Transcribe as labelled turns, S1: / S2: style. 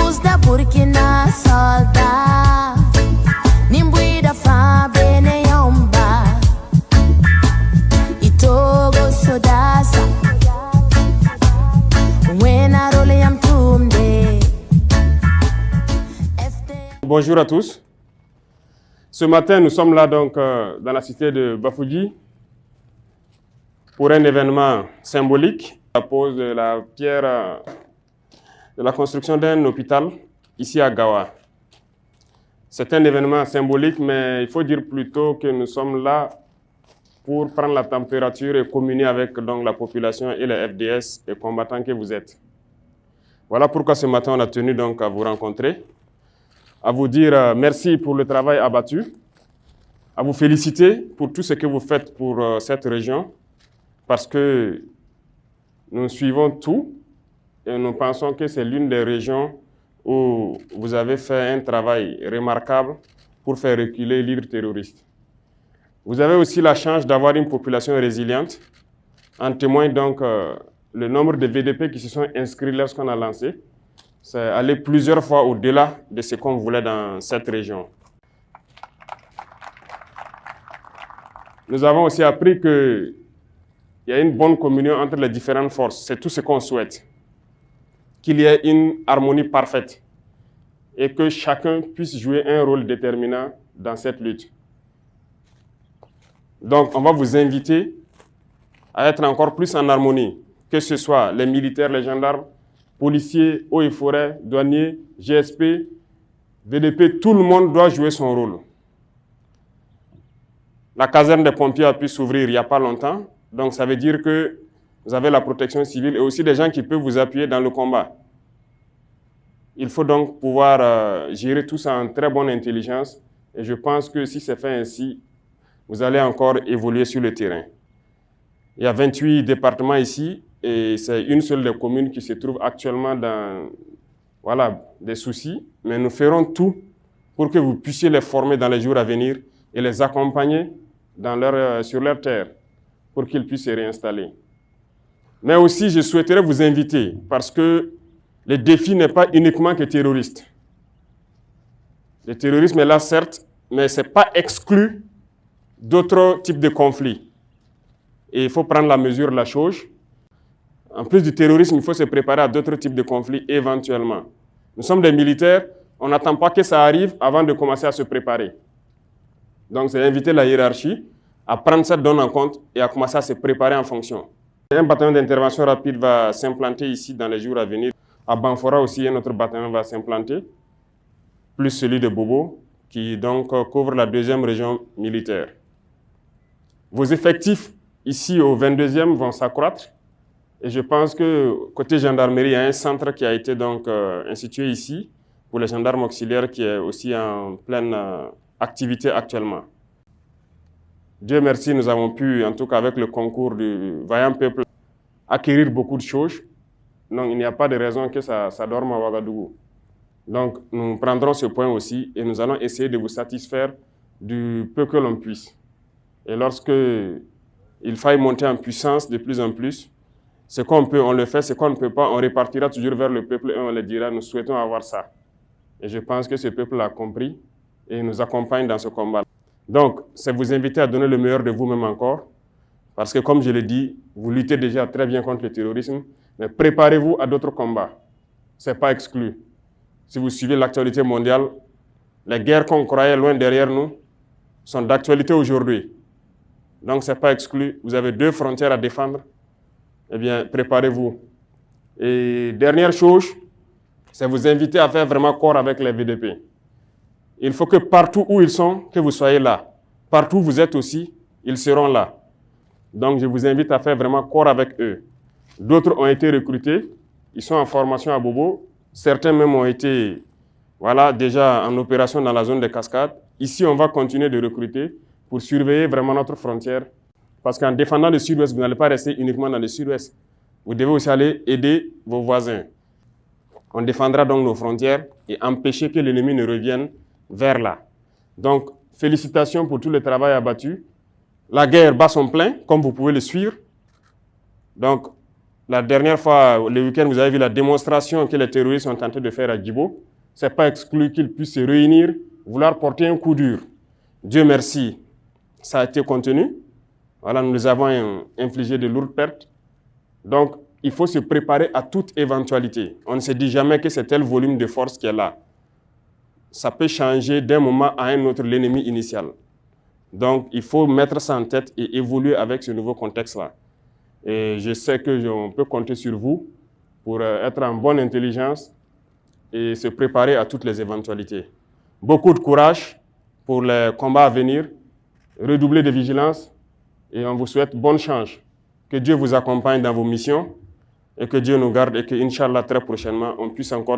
S1: Os da Burkina solta, Nimbui da Fabene Yomba, e Togo Sodasa, Wena Roleam Tumde.
S2: Bonjour à tous. Ce matin, nous sommes là donc dans la cité de Bafouji pour un événement symbolique, la pose de la pierre de la construction d'un hôpital ici à Gawa. C'est un événement symbolique, mais il faut dire plutôt que nous sommes là pour prendre la température et communier avec donc, la population et les FDS et combattants que vous êtes. Voilà pourquoi ce matin, on a tenu donc à vous rencontrer, à vous dire merci pour le travail abattu, à vous féliciter pour tout ce que vous faites pour cette région, parce que nous suivons tout et nous pensons que c'est l'une des régions où vous avez fait un travail remarquable pour faire reculer l'hydre terroriste. Vous avez aussi la chance d'avoir une population résiliente. En témoigne donc le nombre de VDP qui se sont inscrits lorsqu'on a lancé. C'est aller plusieurs fois au-delà de ce qu'on voulait dans cette région. Nous avons aussi appris qu'il y a une bonne communion entre les différentes forces. C'est tout ce qu'on souhaite. Qu'il y ait une harmonie parfaite et que chacun puisse jouer un rôle déterminant dans cette lutte. Donc, on va vous inviter à être encore plus en harmonie, que ce soit les militaires, les gendarmes, policiers, eaux et forêts, douaniers, GSP, VDP, tout le monde doit jouer son rôle. La caserne des pompiers a pu s'ouvrir il n'y a pas longtemps, donc ça veut dire que vous avez la protection civile et aussi des gens qui peuvent vous appuyer dans le combat. Il faut donc pouvoir gérer tout ça en très bonne intelligence et je pense que si c'est fait ainsi, vous allez encore évoluer sur le terrain. Il y a 28 départements ici et c'est une seule des communes qui se trouve actuellement dans des soucis, mais nous ferons tout pour que vous puissiez les former dans les jours à venir et les accompagner sur leur terre pour qu'ils puissent se réinstaller. Mais aussi, je souhaiterais vous inviter parce que le défi n'est pas uniquement que terroriste. Le terrorisme est là, certes, mais ce n'est pas exclu d'autres types de conflits. Et il faut prendre la mesure de la chose. En plus du terrorisme, il faut se préparer à d'autres types de conflits éventuellement. Nous sommes des militaires, on n'attend pas que ça arrive avant de commencer à se préparer. Donc, c'est inviter la hiérarchie à prendre cette donne en compte et à commencer à se préparer en fonction. Un bataillon d'intervention rapide va s'implanter ici dans les jours à venir. À Banfora aussi, un autre bataillon va s'implanter, plus celui de Bobo, qui donc couvre la 2e région militaire. Vos effectifs ici au 22e vont s'accroître. Et je pense que côté gendarmerie, il y a un centre qui a été donc institué ici pour les gendarmes auxiliaires qui est aussi en pleine activité actuellement. Dieu merci, nous avons pu, en tout cas avec le concours du vaillant peuple, acquérir beaucoup de choses. Donc il n'y a pas de raison que ça dorme à Ouagadougou. Donc nous prendrons ce point aussi et nous allons essayer de vous satisfaire du peu que l'on puisse. Et lorsque il faille monter en puissance de plus en plus, ce qu'on peut, on le fait, ce qu'on ne peut pas, on répartira toujours vers le peuple et on le dira, nous souhaitons avoir ça. Et je pense que ce peuple l'a compris et nous accompagne dans ce combat. Donc, c'est vous inviter à donner le meilleur de vous-même encore, parce que comme je l'ai dit, vous luttez déjà très bien contre le terrorisme, mais préparez-vous à d'autres combats. Ce n'est pas exclu. Si vous suivez l'actualité mondiale, les guerres qu'on croyait loin derrière nous sont d'actualité aujourd'hui. Donc, ce n'est pas exclu. Vous avez 2 frontières à défendre. Eh bien, préparez-vous. Et dernière chose, c'est vous inviter à faire vraiment corps avec les VDP. Il faut que partout où ils sont, que vous soyez là. Partout où vous êtes aussi, ils seront là. Donc, je vous invite à faire vraiment corps avec eux. D'autres ont été recrutés. Ils sont en formation à Bobo. Certains même ont été déjà en opération dans la zone des cascades. Ici, on va continuer de recruter pour surveiller vraiment notre frontière. Parce qu'en défendant le sud-ouest, vous n'allez pas rester uniquement dans le sud-ouest. Vous devez aussi aller aider vos voisins. On défendra donc nos frontières et empêcher que l'ennemi ne revienne vers là. Donc, félicitations pour tout le travail abattu. La guerre bat son plein, comme vous pouvez le suivre. Donc, La dernière fois, le week-end, vous avez vu la démonstration que les terroristes sont tentés de faire à Djibo. Ce n'est pas exclu qu'ils puissent se réunir, vouloir porter un coup dur. Dieu merci, ça a été contenu. Voilà, nous avons infligé de lourdes pertes. Donc, il faut se préparer à toute éventualité. On ne se dit jamais que c'est tel volume de force qui est là. Ça peut changer d'un moment à un autre l'ennemi initial. Donc, il faut mettre ça en tête et évoluer avec ce nouveau contexte-là. Et je sais qu'on peut compter sur vous pour être en bonne intelligence et se préparer à toutes les éventualités. Beaucoup de courage pour les combats à venir, redoubler de vigilance et on vous souhaite bonne chance. Que Dieu vous accompagne dans vos missions et que Dieu nous garde et que, Inch'Allah, très prochainement, on puisse encore